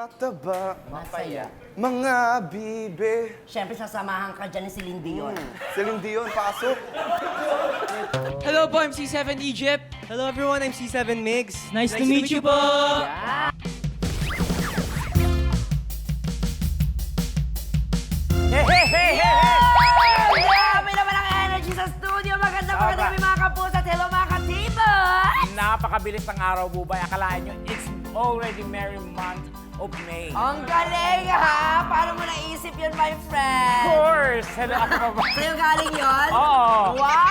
mataba, Masaya. mga bibe. Siyempre, sasamahan ka dyan ni Celine Dion. Celine Dion, pasok. Hello po, I'm C7 Egypt. Hello everyone, I'm C7 Migs. Nice to meet you po! Hey, hey, hey, hey, hey! Grabe naman ang energy sa studio. Magandang gabi mga kapusat. Hello mga katibas! Napakabilis ng araw, Bubay. Akalaan nyo, it's already merry month of May. Ang galing ha! Paano mo naisip yun, my Of friend? course! Hello, ako pa ba? Sa'yo galing yun? Oo. Wow!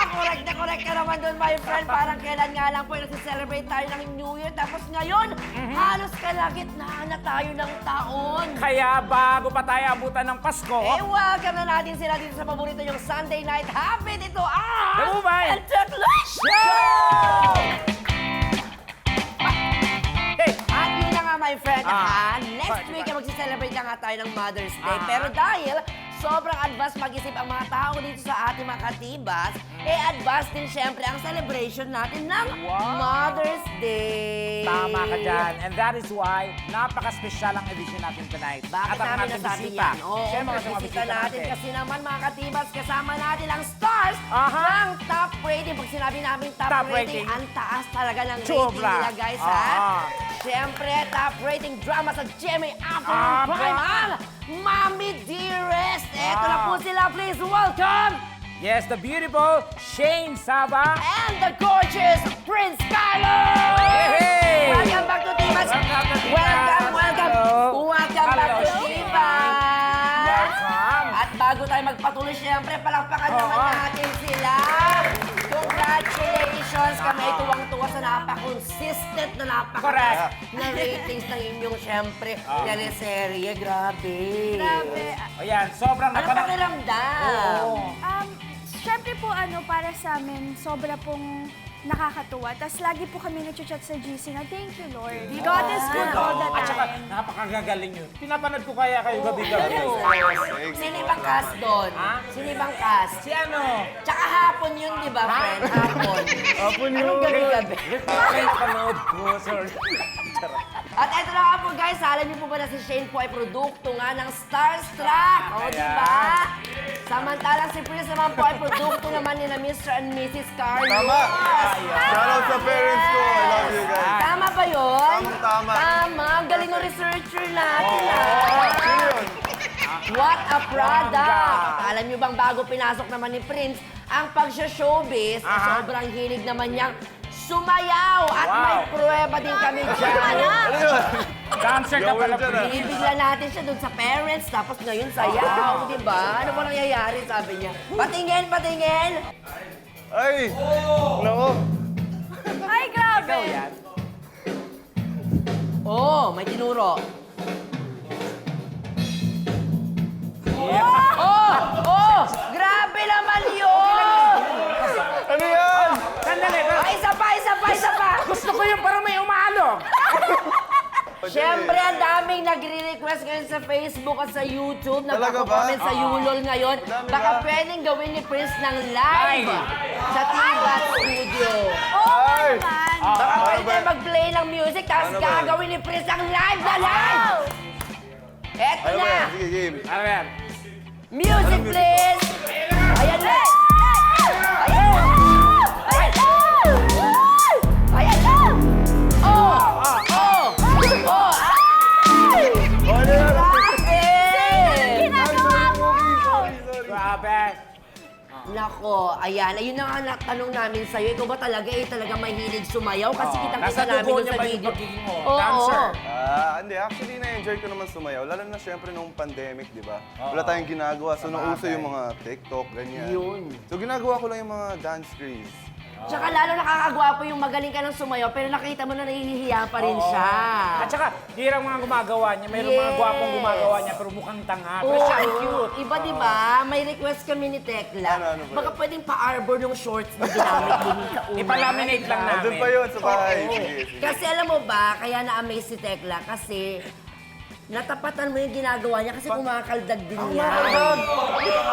Correct ka naman doon, my friend. Parang kailan nga lang po yung nagsiselebrate tayo ng New Year. Tapos ngayon, halos kalagitnaan na tayo ng taon. Kaya bago pa tayo abutan ng Pasko, Welcome na natin sila dito sa paborito yung Sunday Night Habit. Ito ang... The Bubay Entertainment Show! Hey! At yun na nga, my friend, next Sorry, week ay magsiselebrate na nga tayo ng Mother's Day. Ah. Pero dahil sobrang advance mag-isip ang mga tao dito sa ating mga katibas, advance din syempre ang celebration natin ng Mother's Day. Tama ka dyan. And that is why, napaka-special ang edition natin tonight. Bakit At ang namin ating nasabi bisita. yan? Oo, Siyempre, kasi mga bisita natin. Kasi naman mga katibas, kasama natin ang stars Aha. ng top rating. Pag sinabi namin top, Top rating, rating. ang taas talaga ng rating Sobra. nila, guys, Aha. ha? Siyempre, top rating drama sa GMA Afternoon Prime ang Mami Dearest. Eto na po sila, please welcome! Yes, the beautiful Shane Saba. And the gorgeous Prince Carlo! Hey! Welcome back to Tibas! Welcome to Tibas! Welcome! Hello! Welcome back to Hello, Tibas! Welcome! At bago tayo magpatuloy, siyempre, palakpakan naman natin sila. Congratulations! Kami ay tuwang-tuwa sa napaka-consistent na Correct. na ratings ng inyong, siyempre, teleserye. Grabe. Grabe. O yan, sobrang Ano pakiramdam? Oo. Syempre po para sa amin, sobra pong nakakatuwa. Tapos lagi po kami nag-chat sa GC na, thank you, Lord. God is good all the At saka, time. napakagagaling yun. Pinapanood ko kaya kayo gabi-gabi. Sino ibang cast doon? Ha? Sino ibang cast? Si ano? Tsaka hapon yun, di ba, friend? Hapon. Hapon yun. Anong gabi-gabi? Pinapanood ko, sorry. At eto na nga po, guys. Alam niyo po ba na si Shane po ay produkto nga ng Starstruck? O, di ba? Samantalang si Prince naman po ay produkto naman ni na Mr. and Mrs. Carlos. Tama. Shoutout sa parents ko. I love you guys. Tama ba yun? Tama. Tama. Ang galing ng researcher natin, Sino yun? What a product! Alam niyo bang bago pinasok naman ni Prince ang pag-showbiz, sobrang hilig naman niyang sumayaw at Wow. may pruweba din kami dyan. Ano yun? Dancer ka pala, Gawin dyan, ah. Binibigla natin siya doon sa parents, tapos ngayon sayaw, di ba? Ano ba nangyayari, sabi niya? Patingin, patingin! Ay! Nako. Ay, grabe. Ikaw yan. Oh, may tinuro. Oh! Grabe naman yun! Ano yan? Sandali, Ay, isa pa! gusto ko yung parang may umaalog. Siyempre, ang daming nagre-request ngayon sa Facebook at sa YouTube. Talaga ba? Nagpapakomment sa Yulol ngayon. Dami Baka ba? pwedeng gawin ni Prince ng live Ay. sa Tibat Studio. Ay! Man. Baka Ano pwede ba? mag-play ng music, tapos Ano ba? gagawin ni Prince ang live na live! Eto Ano ba na! yan? Sige, game. Ano yan? Music, please! Ayan na! Ayan! Ayan! Ayan na! Oh! Oh! Oh! Ay! Oh, ano yan? Grabe! Ginagawa mo! Sorry. Grabe. Nako, ayan. Ayun na nga natanong namin sa'yo. Ikaw ba talaga mahilig sumayaw? Kasi kitang-kita Nasa namin dugo doon niya sa ba yung video. pagiging mo? Oo. Dancer? Hindi. Actually, na-enjoy ko naman sumayaw. Lalo na syempre nung pandemic, di ba? Wala tayong ginagawa. So, nauso yung mga TikTok, ganyan. Yun. So, ginagawa ko lang yung mga dance craze. Tsaka lalo nakakagwapo yung magaling ka ng sumayaw, pero nakita mo na nahihiya pa rin siya. At saka, hirang mga gumagawa niya. Mayroong mga Yes. gwapong gumagawa niya, pero mukhang tanga. Pero siya ay cute. Iba, di ba? May request kami ni Tekla. Ano ba Baka pwedeng pa-arbor ng shorts na ginamit din sa una. Ipalaminate lang namin. Nandun pa yun sa bahay. Sige, sige. Kasi alam mo ba, kaya na-amaze si Tekla kasi natapatan mo yung ginagawa niya kasi kumakaldag din niya.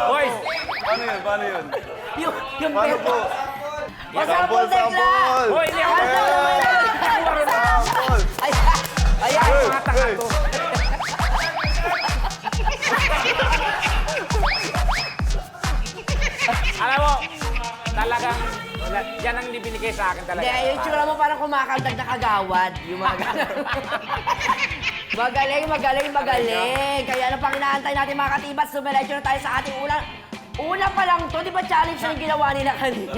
Boys, Paano yun? Paano yun? Yung Paano pet- po? O, sample, Tekla! Sample! Hoy, hindi ako Sample naman! Sample! Ay, ayan! mga tanga to. binigay sa akin talaga. Hindi, yung tsura mo parang kumakagdag na kagawad. Yung mga ganun. Magaling, magaling, magaling. Kaya ano pang inaantay natin mga katibas, sumiretso na tayo sa ating una pa lang to, di ba challenge na yung ginawa nila kanina?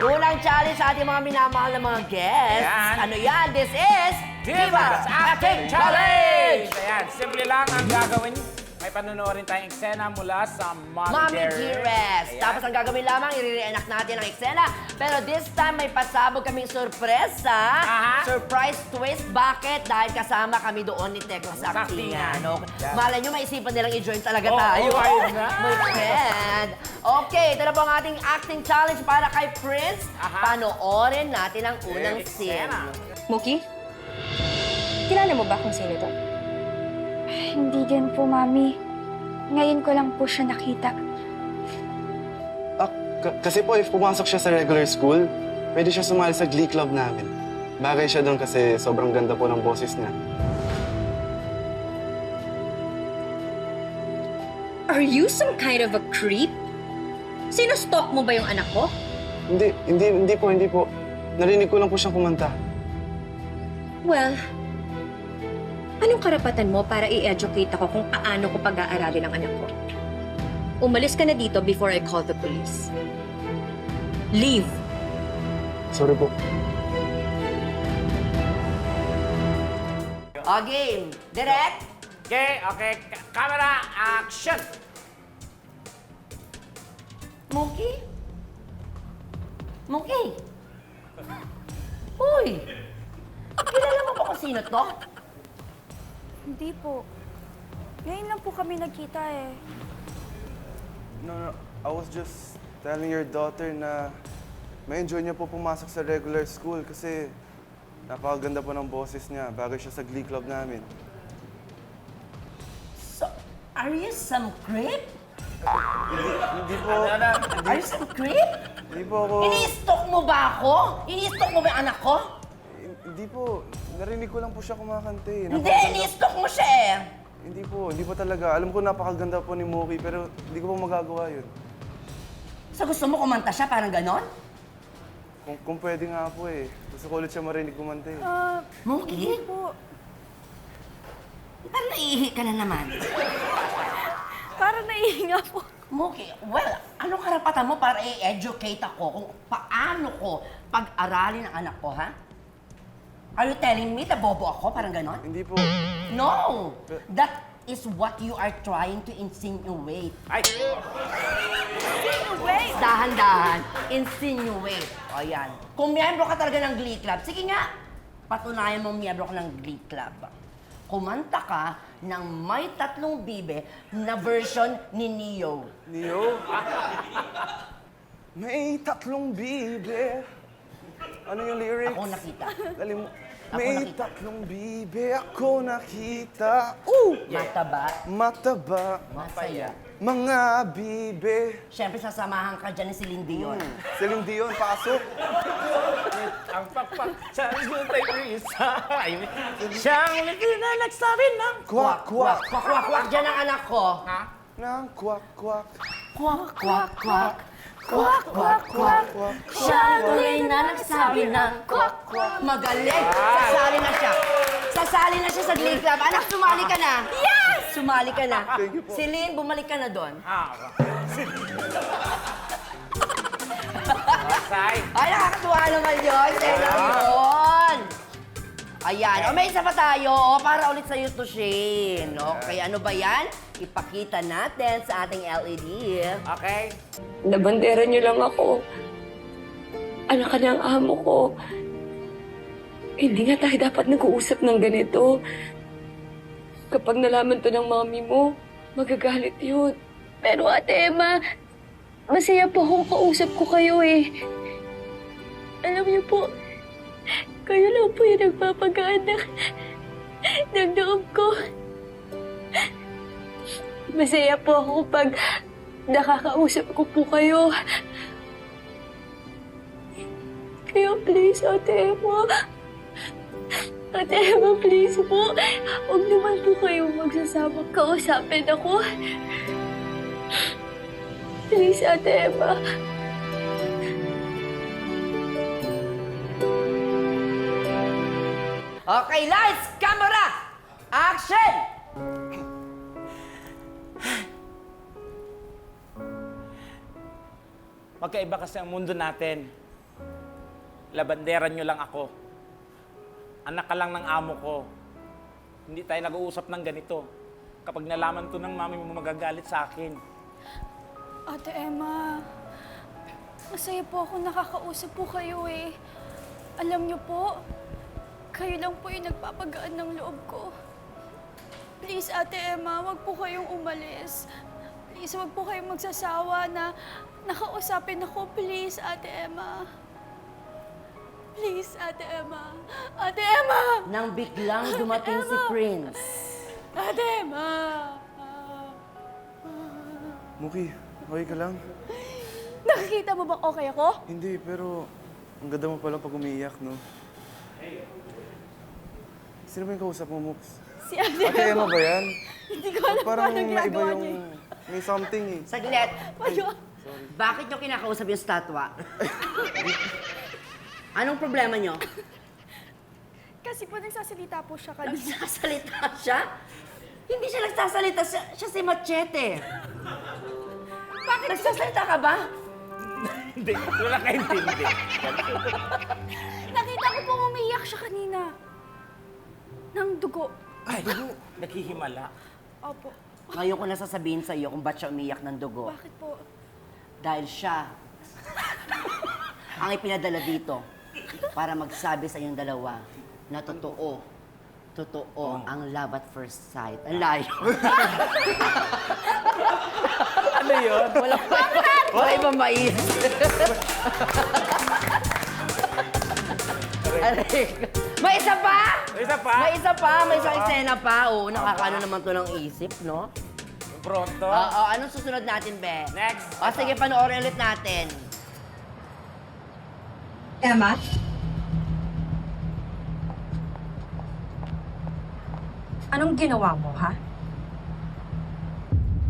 Unang challenge sa ating mga minamahal na mga guests. Ayan. Ano yan? This is Divas Acting Acting Challenge! Challenge! Ayan, simple lang ang gagawin. May panonoorin tayong eksena mula sa Mommy Dearest. Ayan. Tapos ang gagawin lamang, i-reenact natin ang eksena. Pero this time, may pasabog kaming sorpresa. Aha. Surprise twist. Bakit? Dahil kasama kami doon ni Tekla sa Actingan. actingan. No? Yan. Malay nyo, maisipan nilang i-join talaga Oo, tayo. ayun na. My friend. Okay, ito na po ang ating acting challenge para kay Prince. Aha. Panoorin natin ang unang scene. Eksena. Muki? Kilala mo ba kung sino to? Hindi din po, Mami. Ngayon ko lang po siya nakita. Kasi po, if pumasok siya sa regular school, pwede siya sumali sa Glee Club namin. Bagay siya doon kasi sobrang ganda po ng boses niya. Are you some kind of a creep? Sino-stalk mo ba yung anak ko? Hindi po. Narinig ko lang po siyang kumanta. Well, anong karapatan mo para i-educate ako kung paano ko pag-aaralin ang anak ko? Umalis ka na dito before I call the police. Leave! Sorry po. O, game. Direct. Okay, camera, action! Monkey? Monkey? Uy! Kilala mo ba kung sino to? Hindi po. Ngayon lang po kami nagkita eh. No, I was just telling your daughter na ma-enjoy niya po pumasok sa regular school kasi napakaganda po ng boses niya. Bagay siya sa Glee Club namin. So, are you some creep? Hindi po, Are you some creep? hindi po ako... Ini-stalk mo ba ako? Ini-stalk mo ba yung anak ko? Hindi po, narinig ko lang po siya kumakanta eh. Hindi, Napakaganda- ini-stalk mo siya eh. Hindi po talaga. Alam ko napakaganda po ni Moki pero hindi ko po magagawa yun. So gusto mo kumanta siya, parang ganon? Kung pwede nga po eh. Gusto ko ulit siya marinig kumanta eh. Monkey? Hindi po. Parang naiihi ka na naman. Parang naihinga po. Monkey, well, anong karapatan mo para i-educate ako kung paano ko pag-aralin ang anak ko, ha? Are you telling me na bobo ako? Parang ganon? Hindi po. No! That is what you are trying to insinuate. Ay! Wait! Dahan-dahan, insinuate. O yan. Kung miyembro ka talaga ng Glee Club, sige nga, patunayan mo miyembro ka ng Glee Club. Kumanta ka ng May Tatlong Bibe na version ni Neo. Neo? May tatlong bibe. Ano yung lyrics? Ako nakita. Dali mo. Ako May nakita. tatlong bibe ako nakita. Mataba, Mataba. masaya. Mga bibe. Siyempre, sasamahan ka dyan ni Celine Dion. Celine Dion, pasok. Ang pakpak sa gutay risa. Siyang lipi na nagsabi ng Kwak, kwak. Kwak, kwak, kwak dyan ang anak ko. Ha? Nang kwak, kwak. Kwak, kwak, kwak. Kwak, kwak, kwak. Siya tuloy na nagsabi ng kwak, kwak. Magaling! Sasali na siya. Sasali na siya sa Glee Club. Anak, sumali ka na. Yes! Sumali ka na. Thank you po. Celine, bumalik ka na doon. Say. Ay, nakakatuwa naman yun. Sela yun. Ayan. O, may isa pa tayo. O, para ulit sa'yo to, Shane. Okay, ano ba yan? Ipakita natin sa ating LED. Okay? Nabandera niyo lang ako. Anak ka ng amo ko. Hindi nga tayo dapat nag-uusap ng ganito. Kapag nalaman to ng mami mo, magagalit yun. Pero Ate Emma, masaya po akong kausap ko kayo eh. Alam niyo po, kayo lang po yung nagpapagaan ng loob ko. Masaya po ako pag nakakausap ko po kayo. Kaya please, Ate Emma. Ate Emma, please po. Huwag naman po kayo magsasama kausapin ako. Please, Ate Emma. Okay, lights, camera, action! Magkaiba kasi ang mundo natin. Labandera nyo lang ako. Anak ka lang ng amo ko. Hindi tayo nag-uusap ng ganito. Kapag nalaman to ng mami mo, magagalit sa akin. Ate Emma, masaya po ako nakakausap po kayo eh. Alam niyo po, kayo lang po yung nagpapagaan ng loob ko. Please, Ate Emma, wag po kayong umalis. Please, wag po kayong magsasawa na nakausapin ako. Please, Ate Emma. Please, Ate Emma. Ate Emma! Nang biglang dumating si Prince. Ate Emma! Muki, okay ka lang? Nakikita mo bang okay ako? Hindi, pero ang ganda mo palang pag umiiyak, no? Sino ba yung kausap mo, Mux? Si Ate Ate Emma. Emma ba yan? Hindi ko alam Parang paano naiba ginagawa yung... niya. May something eh. Saglit, Paano? bakit nyo kinakausap yung statwa? Anong problema nyo? Kasi po nagsasalita po siya kanina. Nagsasalita siya? Hindi siya nagsasalita, siya si Machete. Bakit nagsasalita ka ba? Hindi, wala ka intindi. Nakita ko pong umiiyak siya kanina. Ng dugo. Ay, naghihimala. Opo. Ngayon ko nasasabihin sa iyo kung ba't siya umiyak ng dugo. Bakit po? Dahil siya ang ipinadala dito para magsabi sa inyong dalawa na totoo ang love at first sight. Ang layo. Ano yun? Wala ibang maisip. May isa pa? May isa pa? May isa pa, may isang eksena pa. Oo, nakakaano naman to ng isip, no? Pronto? Oo, anong susunod natin, Be? Next. O, sige, panoorin ulit natin. Emma? Anong ginawa mo, ha?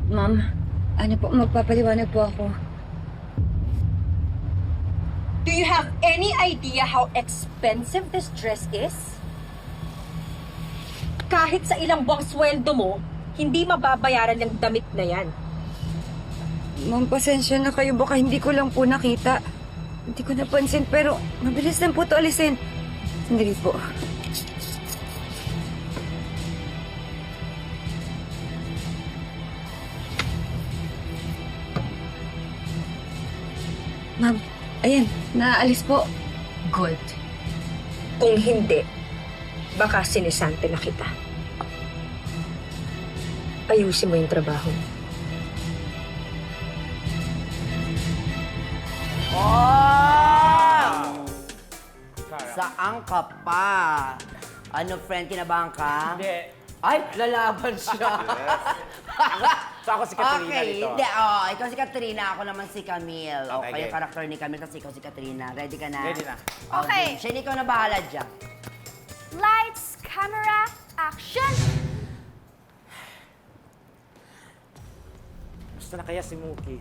Ma'am, ano po, magpapaliwanag po ako. Do you have any idea how expensive this dress is? Kahit sa ilang buwang sweldo mo, hindi mababayaran yung damit na yan. Ma'am, pasensya na kayo. Baka hindi ko lang po nakita. Hindi ko napansin, pero mabilis lang po ito alisin. Sandali po. Ma'am, ayan, naaalis po. Good. Kung hindi, baka sinisante na kita. Ayusin mo yung trabaho. Oh! Saan ka pa? Ano, friend, kinabahan ka? Hindi. Ay, lalaban siya. So ako si Katrina Okay, dito. hindi, ikaw si Katrina, ako naman si Camille. Okay, Okay, yung game. karakter ni Camille, kasi ikaw si Katrina. Ready ka na? Ready na. Okay. Shane, ikaw na bahala dyan. Lights, camera, action! Gusto na kaya si Muki?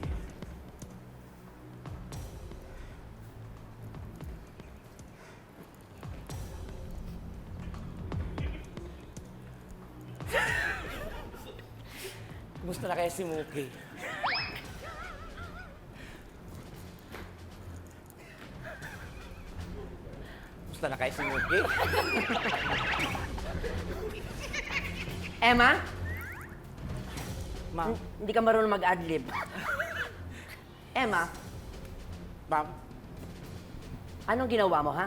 Gusto na kaya si Muki? Gusto na kaya si Muki? Emma, Ma'am, hindi ka marunong mag-adlib. Emma, ma'am, anong ginawa mo, ha?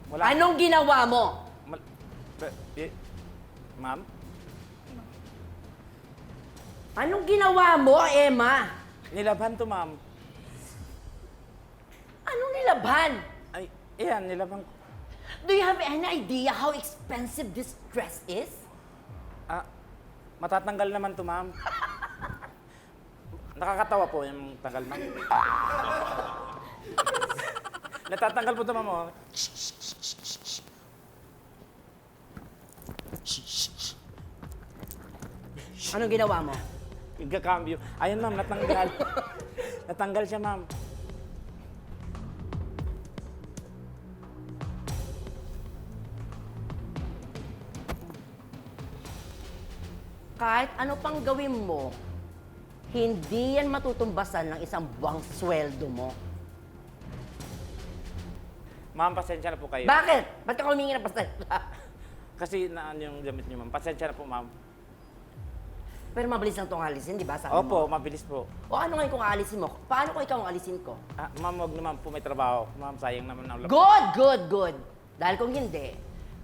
wala. Anong ginawa mo? Ma'am? Anong ginawa mo, Emma? Nilaban to, ma'am. Anong nilabhan? Ay, iyan, nilaban ko. Do you have any idea how expensive this dress is? Ah, matatanggal naman to, ma'am. Nakakatawa po yung tanggal, ma'am. Natatanggal po to, ma'am. Oh. Anong ginawa mo? Igakambyo. Ayun, ma'am, natanggal. Natanggal siya, ma'am. kahit ano pang gawin mo, hindi yan matutumbasan ng isang buwang sweldo mo. Ma'am, pasensya na po kayo. Bakit? Ba't ka humingi ng pasensya? Kasi naan yung gamit niyo, ma'am. Pasensya na po, ma'am. Pero mabilis lang itong alisin, di ba? Sabi Opo, mo. mabilis po. O ano ngayon kung aalisin mo? Paano kung ikaw ang alisin ko? Ah, ma'am, wag naman po may trabaho. Ma'am, sayang naman ang Good. Dahil kung hindi,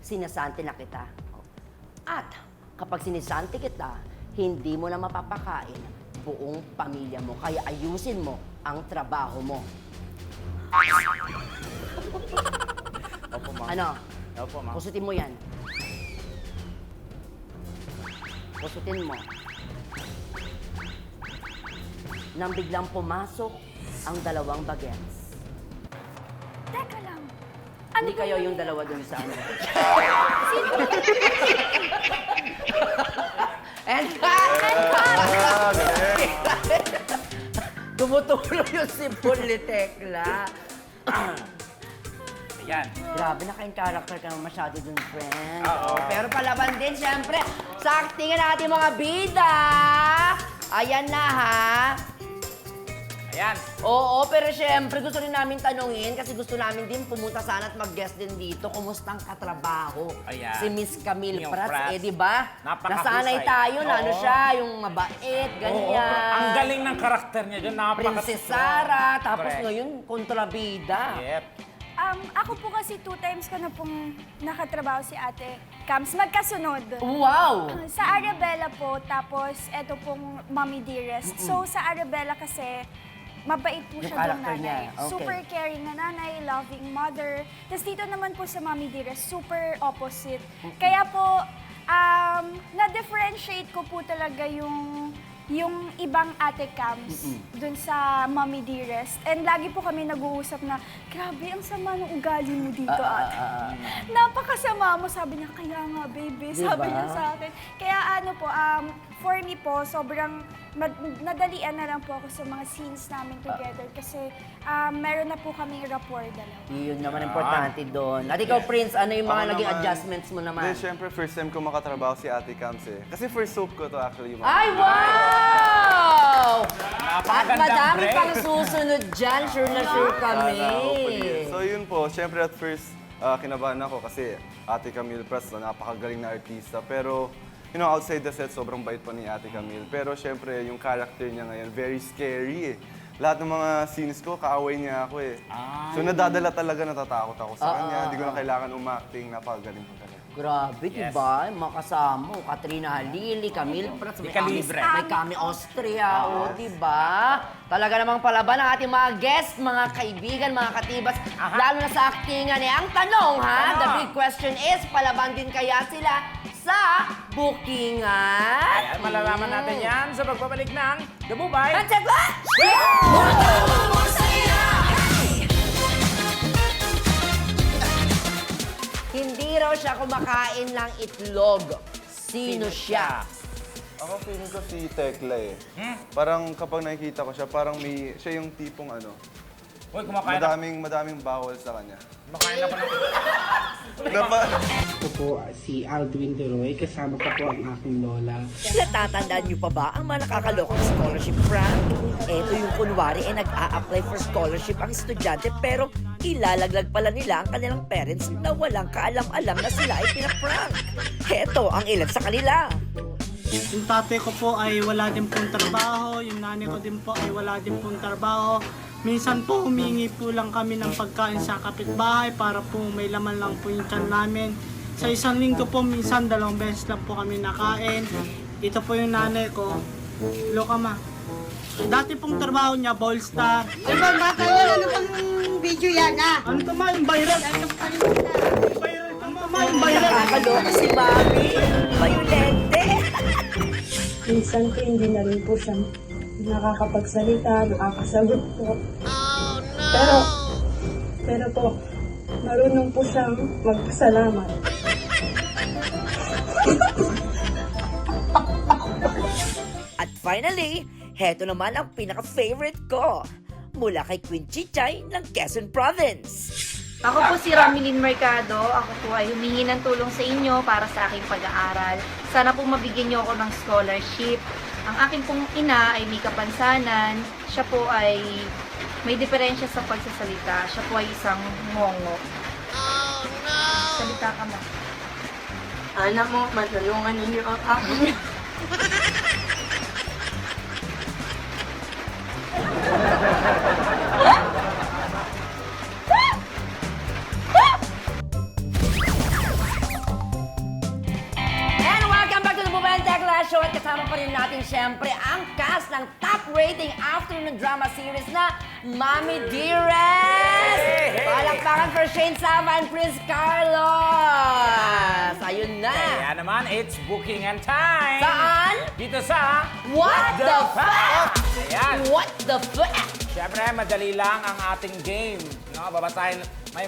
sinasante na kita. At kapag sinisanti kita, hindi mo na mapapakain buong pamilya mo. Kaya ayusin mo ang trabaho mo. Opo, ma'am. Ano? Opo, ma'am. Kusutin mo yan. Kusutin mo. Nang biglang pumasok ang dalawang bagets. Teka lang. Hindi kayo yung dalawa dun sa ano. And tumutulong yung sipon ni Tekla. Ayan. Grabe, naka-in character ka naman masyado dun, friend. Oo. Pero palaban din, syempre, sa actingan natin mga bida. Ayan na, ha? Ayan. Oo, pero syempre, gusto rin namin tanungin kasi gusto namin din pumunta sana at mag-guest din dito. Kumusta ang katrabaho? Ayan. Si Miss Camille Yung Prats, Prats. di ba? Napakahusay. Nasanay tayo na ano Oo. siya, yung mabait, ganyan. Oo, ang galing ng karakter niya dyan. Princess Sarah, tapos Correct. ngayon, kontrabida. Yep. Ako po kasi 2 times ko na pong nakatrabaho si Ate Cams. Magkasunod. Wow! Sa Arabella po, tapos eto pong Mommy Dearest. So sa Arabella kasi, mabait po Yung siya doon character niya, nanay. okay. Super caring na nanay, loving mother. Tapos dito naman po sa Mommy Dearest, super opposite. Kaya po, na-differentiate ko po talaga yung ibang Ate Cams dun sa Mommy Dearest. And lagi po kami nag-uusap na, grabe, ang sama ng ugali mo dito, ate. Napakasama mo, sabi niya, kaya nga, baby, sabi Diba? niya sa akin. Kaya ano po, for me po, sobrang nadalian na lang po ako sa mga scenes namin together kasi meron na po kaming rapport dalawa. Yun naman importante doon. At ikaw, Prince, ano yung mga Ako naging naman, adjustments mo naman? Hindi, syempre, first time ko makatrabaho si Ate Cams eh. Kasi first soap ko to actually. Ay, wow! At Napakagandang madami break. pang susunod dyan. Sure na sure kami. Sana, hopefully. So yun po, syempre at first, kinabahan ako kasi Ate Camille Prats, napakagaling na artista. Pero, you know, outside the set, sobrang bait pa ni Ate Camille. Pero syempre, yung character niya ngayon, very scary eh. Lahat ng mga scenes ko, kaaway niya ako eh. So nadadala talaga, natatakot ako sa kanya. Hindi ko na kailangan umacting, napakagaling ko talaga. Grabe, Yes. diba? Yung mga kasama mo, Katrina Halili, Camille Prats, may Kalibre. may Kami Austria, diba? Talaga namang palaban ang ating mga guests, mga kaibigan, mga katibas, lalo na sa actingan eh. Ang tanong ha, the big question is, palaban din kaya sila sa bookingan? Ayan, malalaman natin yan sa pagbabalik ng The Bubay. Pansit ba? Hindi raw siya kumakain ng itlog. Sino siya? Ako feeling ko si Tekla eh. Parang kapag nakikita ko siya, parang siya yung tipong ano, Uy, kumakain na. madaming bawal sa kanya. Kumakain na pa ng... Ako po si Aldwin Deroy, kasama ko po ang aking lola. Natatandaan niyo pa ba ang mga nakakalokong scholarship prank? Ito yung kunwari nag-a-apply for scholarship ang estudyante pero ilalaglag pala nila ang kanilang parents na walang kaalam-alam na sila ay pinaprank. Heto ang ilan sa kanila. Yung tatay ko po ay wala din pong trabaho, yung nanay ko din po ay wala din pong trabaho. Minsan po humingi po lang kami ng pagkain sa kapitbahay para po may laman lang po yung tiyan namin. Sa isang linggo po, minsan 2 beses lang po kami nakain. Ito po yung nanay ko. Loka ma. Dati pong trabaho niya, ball star. Ano pang video yan, ah? Ano to ma, yung viral? Ano to ma, yung viral? Nakakaloko si Mami. Mayulente. Minsan po hindi na rin po siya nakakapagsalita, nakakasagot po. Pero po, marunong po siyang magpasalamat. At finally, heto naman ang pinaka-favorite ko. Mula kay Queen Chichay ng Quezon Province. Ako po si Ramilin Mercado. Ako po ay humingi ng tulong sa inyo para sa aking pag-aaral. Sana po mabigyan niyo ako ng scholarship. Ang aking pong ina ay may kapansanan. Siya po ay may diferensya sa pagsasalita. Siya po ay isang mongo. Oh, no! Salita ka ma. Anak mo, matulungan ninyo ang aking... And welcome back to the Bubayan Tekla Show. At kasama pa rin natin syempre ang cast ng top rating afternoon drama series na Mami Dearest! Palakpakan for Shane Sava and Prince Carlos! Ayun na! Kaya naman, it's booking and time! Saan? Dito sa What the fuck? Ayan! What the fuck? Siyempre, madali lang ang ating game. No? May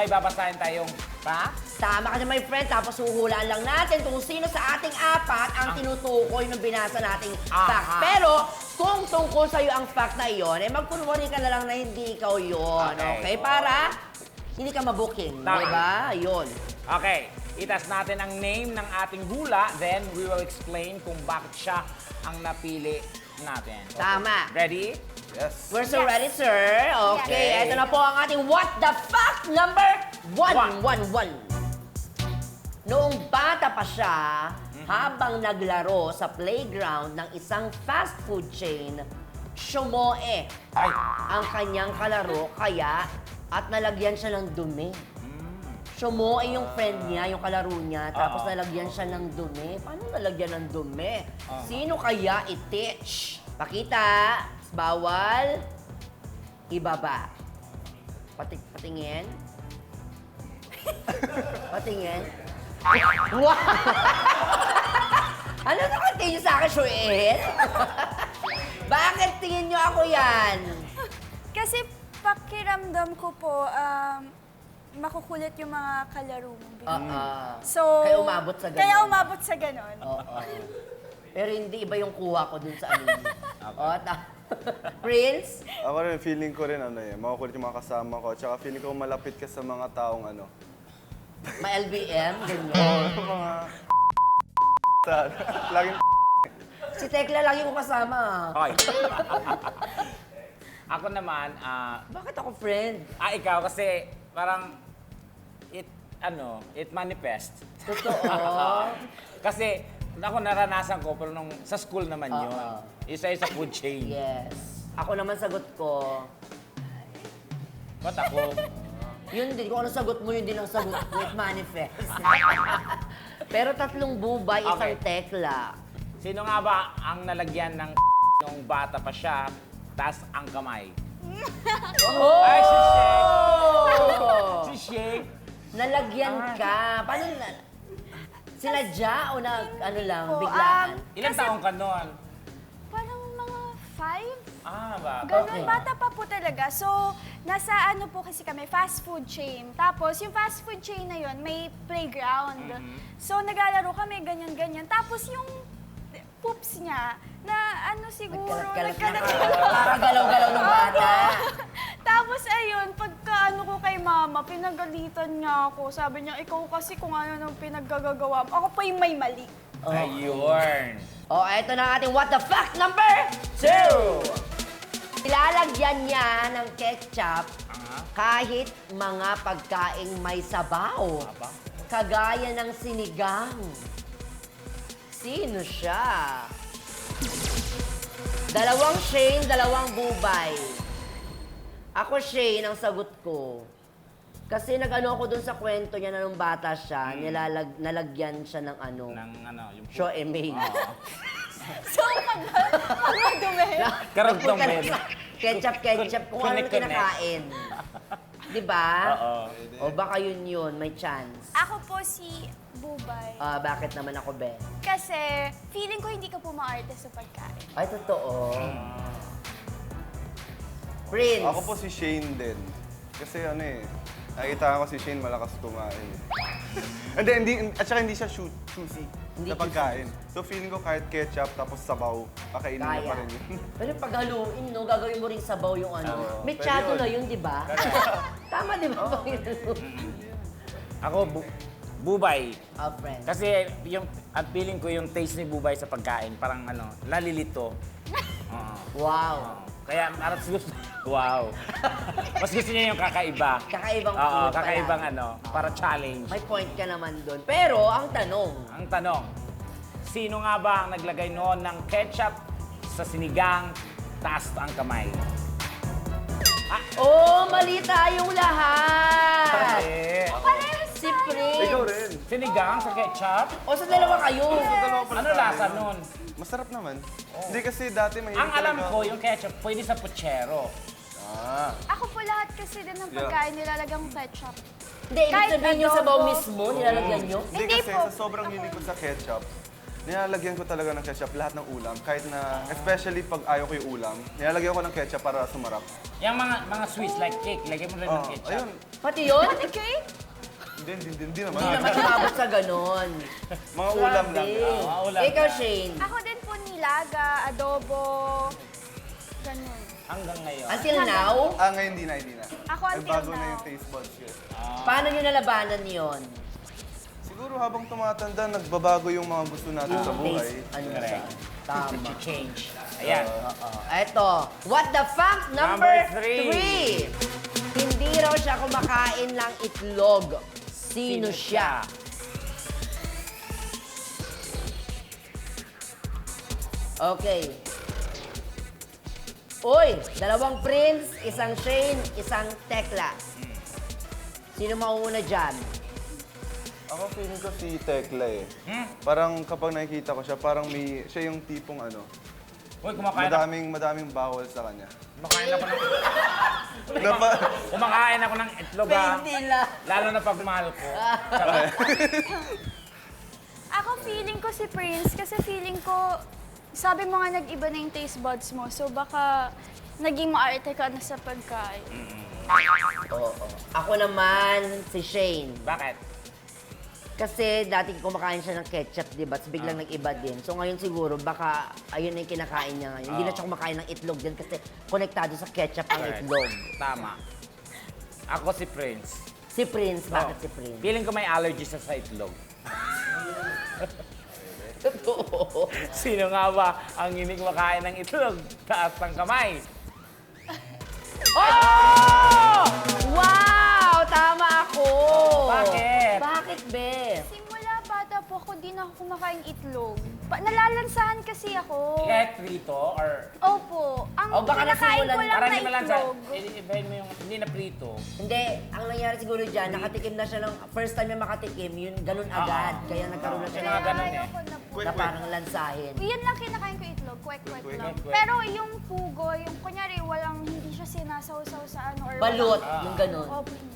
babasahin tayong facts. Tama ka na, my friend. Tapos huhulaan lang natin kung sino sa ating apat ang tinutukoy ng binasa nating fact. Pero kung tungkol sa'yo ang fact na iyon, eh magkunwari ka na lang na hindi ikaw yun. Okay? Para hindi ka mabooking. Tama. Diba? Ayun. Okay, itas natin ang name ng ating hula, then we will explain kung bakit siya ang napili natin. Tama. Ready? Yes. We're so ready, sir. Okay, Yes. ito na po ang ating What the Fuck number 111. Noong bata pa siya, habang naglaro sa playground ng isang fast food chain, Shumoe ang kanyang kalaro kaya at nalagyan siya ng dumi. Shumoe yung friend niya, yung kalaro niya, tapos nalagyan siya ng dumi. Paano nalagyan ng dumi? Sino kaya i-teach? Pakita, bawal, ibaba. Patingin. Patingin. Wow! Ano nakatingin sa akin, Shuel? Bakit tingin niyo ako yan? Kasi pakiramdam ko po, makukulit yung mga kalaro mo. So, Kaya umabot sa ganon. Kaya umabot sa ganon. Oo. Pero hindi iba yung kuha ko dun sa ano. Prince? Ako rin, feeling ko rin makukulit yung mga kasama ko. Tsaka feeling ko malapit ka sa mga taong Ma-LBM? Ganyan. mga laging Si Tekla lagi ko kasama. Okay. Ako naman, Bakit ako friend? ikaw kasi parang it manifest. Totoo. Kasi ako naranasan ko pero sa school naman yun. Isa sa food chain. Yes. Ako naman sagot ko. Ba't ako? Yun din. Kung ano sagot mo, yun din ang sagot ko. It manifest. Pero 3 bubay, isang Okay. tekla. Sino nga ba ang nalagyan ng nung bata pa siya, tas ang kamay? Ay, si Shay! Si Shay! Nalagyan ka. Paano na? Sinadya o ano lang, Po, biglaan? Ilang taong ka noon? Parang mga 5? Ba? Ganon, Okay. bata pa po talaga. So, nasa ano po kasi kami, fast food chain. Tapos, yung fast food chain na yun, may playground. So, naglalaro kami, ganyan-ganyan. Tapos, yung poops niya, na ano siguro, Parang galaw-galaw ng bata. Tapos, ayun, pagka ano ko kay mama, pinagalitan niya ako. Sabi niya, ikaw kasi kung ano nang pinaggagawa mo. Ako pa yung may mali. Ayun. Eto na ang ating What the Fuck number 2. Ilalagyan niya ng ketchup kahit mga pagkaing may sabaw. Kagaya ng sinigang. Sino siya? 2 Shane, 2 Bubay. Ako Shane ang sagot ko. Kasi nag-ano ako dun sa kwento niya na nung bata siya, nalagyan siya ng ano. Yung Show Emay. So, pag madumi. Karagtong men. Ketchup, kung ano Connect. kinakain. Di ba? Oo. O baka yun, may chance. Ako po si Bubay. Bakit naman ako, Ben? Kasi feeling ko hindi ka po maarte sa pagkain. Ay, totoo. Prince. Ako po si Shane din. Kasi nakita ko si Shane malakas kumain. At saka hindi siya choosy Hindi sa pagkain. So feeling ko kahit ketchup tapos sabaw, kakainin niya pa rin yun. Pero pag haluin, gagawin mo rin sabaw yung ano. Oo, May pwede tsato yun. na yun, di ba? Tama, di ba? Ako, Bubay. Oh, friend. Kasi yung, at feeling ko yung taste ni Bubay sa pagkain, parang nalilito. Oo. Wow. Kaya aras gusto, wow. Mas gusto niya yung kakaiba. Kakaibang Oo, food pala. kakaibang para challenge. May point ka naman doon. Pero, ang tanong, Ang tanong, sino nga ba ang naglagay noon ng ketchup sa sinigang, taas ang kamay? mali tayong lahat. Si Prince. Ikaw rin. Sinigang sa ketchup? O sa dalawa kayo. Ano lasa nun? Masarap naman. Hindi kasi dati mahilig Ang alam talaga ko, ako. yung ketchup, pwede sa puchero. Ako po lahat kasi din ng pagkain nilalagyan ketchup. Hindi, ibig Kahit sabihin yung sabaw adobo. mismo, nilalagyan nyo. Hindi Hindi kasi po. sa sobrang hilig ko sa ketchup, nilalagyan ko talaga ng ketchup lahat ng ulam. Kahit na, especially pag ayaw ko yung ulam, nilalagyan ko ng ketchup para sumarap. Yung mga sweets like cake, lagyan mo rin ng ketchup. Ayun. Pati yun? cake? Hindi naman. Hindi naman umabot sa ganon. Mga ulam lang. Grabe. Mga ulam Ikaw, lang. Shane. Ako din po nilaga, adobo, ganun. Hanggang ngayon. Until now, Ngayon hindi na. Ako Ay, until bago na now. yung taste buds ko. paano nyo nalabanan yon? Siguro habang tumatanda, nagbabago yung mga gusto natin sa buhay. Ano Correct. Tama. Change. Ayan. Eto, what the fuck? Number Number 3. Hindi raw siya kumakain ng itlog. Sino siya? Okay. Uy, dalawang Prince, isang Shane, isang Tekla. Sino mauuna dyan? Ako feeling ko si Tekla eh. Parang kapag nakikita ko siya, parang siya yung tipong Uy, kumakain madaming bawal sa kanya. ako ng Napa- kumakain ako ng itlog ah. Hindi lang. Lalo na pag mahal ko. Ako feeling ko si Prince kasi feeling ko, sabi mo nga nag-iba na yung taste buds mo. So baka naging maarte ka na sa pagkain. Oo. Ako naman, si Shane. Bakit? Kasi dati kumakain siya ng ketchup, di ba? Tapos biglang nag-iba din. So ngayon siguro, baka ayun na yung kinakain niya ngayon. Hindi na siya kumakain ng itlog din kasi konektado sa ketchup ang Correct. itlog. Tama. Ako si Prince. Si Prince, bakit Oh. si Prince? Feeling ko may allergy siya sa itlog. Totoo. Sino nga ba ang hindi kumakain ng itlog? Taas ng kamay. Oh! Wow! Tama ako! Bakit? Bakit, be? Simula bata po ako, di na ako kumakain itlog. Nalalansahan kasi ako. Kahit prito or Opo. Ang O, baka kinakain nasimulan- ko lang parang na hindi malansa. itlog. Ibahin mo yung hindi na prito. Hindi, ang nangyari siguro dyan, nakatikim na siya ng, first time niya makatikim, yun ganun agad. Kaya nagkaroon na siya Mga ng ganun eh. Ayoko na po. na parang lansahin. Yan lang kinakain ko itlog, kwek-kwek lang. Kwek-kwek. Pero yung pugo, yung kunyari hindi siya sinasawsaw sa ano or Balot, walang- yung ganun. Opo, hindi.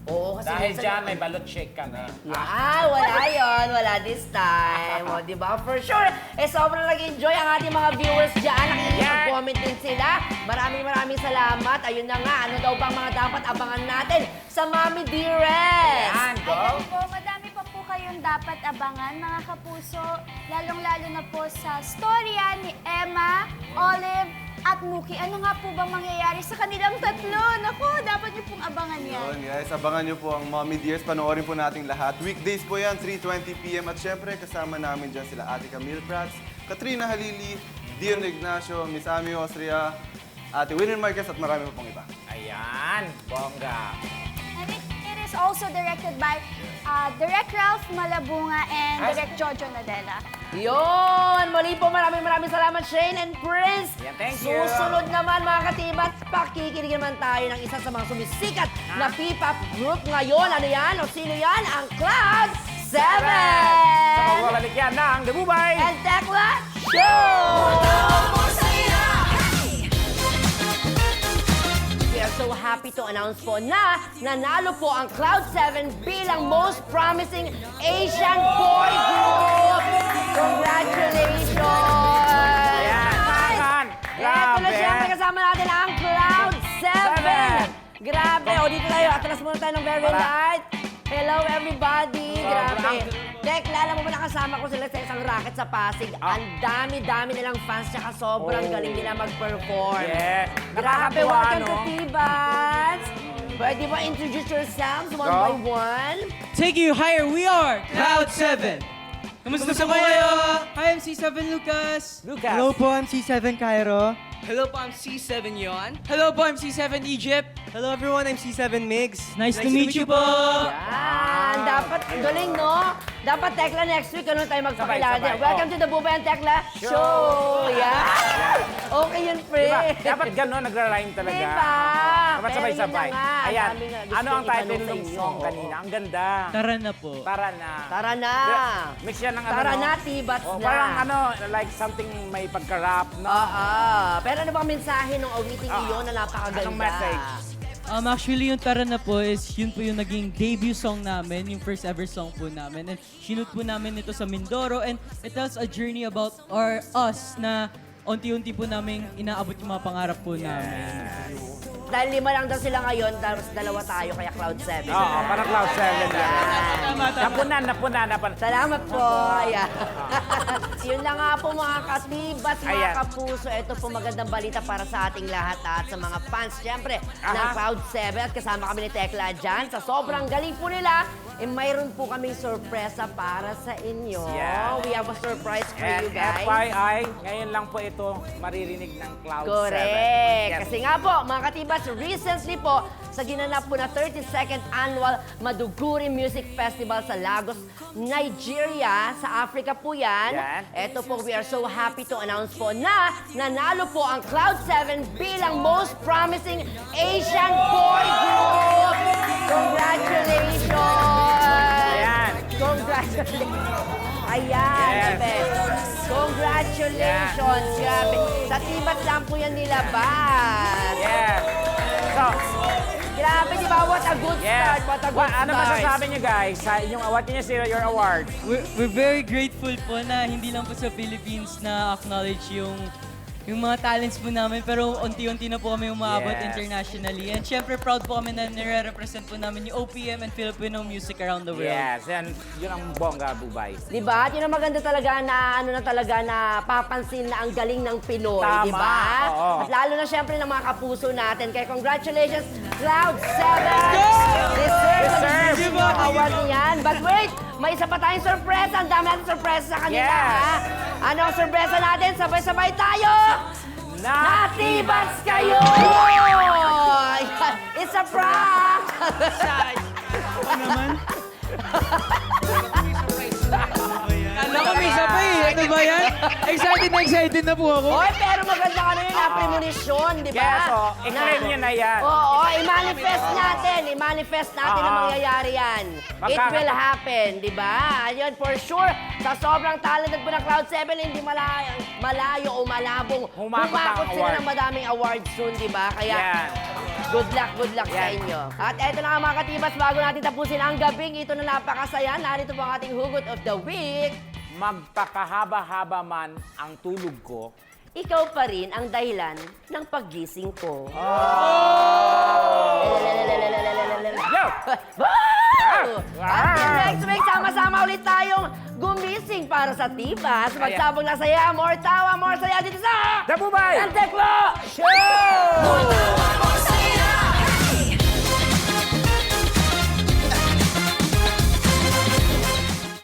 Oo, kasi Dahil minsan- dyan, may balot shake ka na. Wala yon, wala this time. O, di ba? For sure, sobrang nag-enjoy ang ating mga viewers dyan. Nakikipag-comment din sila. Maraming salamat. Ayun na nga, ano daw bang mga dapat abangan natin sa Mami Dearest? Ayan, go. Ayan po, madami pa po kayong dapat abangan, mga kapuso. Lalong-lalo na po sa storya ni Emma, Olive, at Mookie. Ano nga po bang mangyayari sa kanilang tatlo? Naku, dapat niyo pong abangan yan. Yun, guys, abangan nyo po ang Mommy Dears. Panoorin po nating lahat. Weekdays po yan, 3:20 p.m. At syempre, kasama namin dyan sila Ate Camille Prats, Katrina Halili, Dion Ignacio, Miss Ami Austria, Ate Winnie Marquez at marami pa pong iba. Ayan, bongga. And it is also directed by Direct Ralph Malabunga and Direct Jojo Nadella. Yun! Muli po, maraming salamat, Shane and Prince. Yeah, thank you. Susunod naman, mga katibat, pakikinig naman tayo ng isa sa mga sumisikat na P-pop group ngayon. Ano yan? O sino yan? Ang Cloud 7! Sa magbabalik yan ng The Bubay! And Tekla Show! We are so happy to announce po na nanalo po ang Cloud7 bilang most promising Asian boy group! Congratulations! Ayan, Eto na grabe. siyempre kasama natin ang Cloud7! Grabe! O dito tayo, atras muna tayo ng very light. Hello everybody! Grabe! Tekla, alam mo ba nakasama ko sila sa isang racket sa Pasig? Ang dami-dami nilang fans, tsaka sobrang galing nila mag-perform. Yes. Grabe, Nakakatuwa, welcome no? to T-Bats! Pwede ba introduce yourselves one by one? Take you higher, we are Cloud 7. Kamusta po kayo? Hi, I'm C7 Lucas. Lucas. po, I'm C7 Cairo. Hello po, I'm C7 Yon. Hello po, I'm C7 Egypt. Hello everyone, I'm C7 Migs. Nice to meet you po. Yan, dapat, galing no? Dapat Tekla next week, ano tayo magpakilala? Sabay, sabay. Welcome to the Bubay and Tekla Show! Yan! Okay yun, pre. Diba? Dapat gano'n, nagra-rhyme talaga. Diba? Dapat Pero sabay-sabay. yun na nga, Ayan, dami nga gusto ano ang kong title itanong sa ng inyo. song kanina? Ang ganda. Tara na po. Tara na. Tara na! Mix yan ng ano, Tara no? na, tibats Oh, na. parang ano, like something may pagka-rap, no? Pero ano bang mensahe ng awiting iyon na napakaganda? Anong message? Actually, yung Tara na po is yun po yung naging debut song namin, yung first ever song po namin. And shoot po namin ito sa Mindoro and it tells a journey about us na unti-unti po namin inaabot yung mga pangarap po namin. Dahil 5 lang daw sila ngayon, tapos 2 tayo, kaya Cloud 7. Oo, parang Cloud 7 yan. Napunan. Salamat po. Ayan. Yun lang nga po mga katibas, mga Ayan. kapuso. Ito po magandang balita para sa ating lahat at sa mga fans, syempre, ng Cloud 7. At kasama kami ni Tekla dyan. Sa sobrang galing po nila, mayroon po kaming sorpresa para sa inyo. Yeah. We have a surprise for And you guys. FYI, ngayon lang po ito maririnig ng Cloud 7. Correct. Yes. Kasi nga po, mga katibas, recently po, sa ginanap po na 32nd Annual Maduguri Music Festival sa Lagos, Nigeria. Sa Africa po yan. Ito po, we are so happy to announce po na nanalo po ang Cloud 7 bilang Most Promising Asian Boy Group. Congratulations! Ayan. Congratulations! Ayan, Yes. Bebe. Congratulations! Grabe. Sa tibat lang po yan nilabas. Yeah. So, Grabe, di ba? What a good start. What a good ano start. masasabi niyo guys sa inyong award niyo sila your award? We're very grateful po na hindi lang po sa Philippines na acknowledge yung mga talents po namin, pero unti-unti na po kami umaabot Yes. internationally. And syempre, proud po kami na nire-represent po namin yung OPM and Filipino music around the world. Yes, yan, yun ang bongga, Bubay. Di ba? At yun ang maganda talaga na na papansin na ang galing ng Pinoy, Tama, di ba? oo. At lalo na syempre ng mga kapuso natin. Kaya congratulations, Cloud 7! Deserve yung award niyan. But wait, may isa pa tayong sorpresa. Ang dami natin sorpresa sa kanila, Yes. ha? Ano ang sorpresa natin? Sabay-sabay tayo! Natibas kayo! It's a prank! Kala ko may isa pa eh. Ano ba yan? Excited na po ako. Oy, pero maganda ka na yun na premonition, di ba? Yes, i-claim nyo na yan. Oo, i-manifest natin. I-manifest natin na mangyayari yan. It will happen, di ba? Ayun, for sure, sa sobrang talented po ng Cloud 7, hindi malayo o malabong humakot sila ng madaming awards soon, di ba? Kaya, good luck sa inyo. At eto na nga mga katibas, bago natin tapusin ang gabing, ito na napakasaya. Narito po ang ating hugot of the week. Magpakahaba-haba man ang tulog ko, Ikaw pa rin ang dahilan ng paggising ko. Yo! Wow! At next week, sama-sama ulit tayong gumising para sa Tibas. Magsabog na saya, more tawa, more saya dito sa... The Bubay! Ang Tekla Show!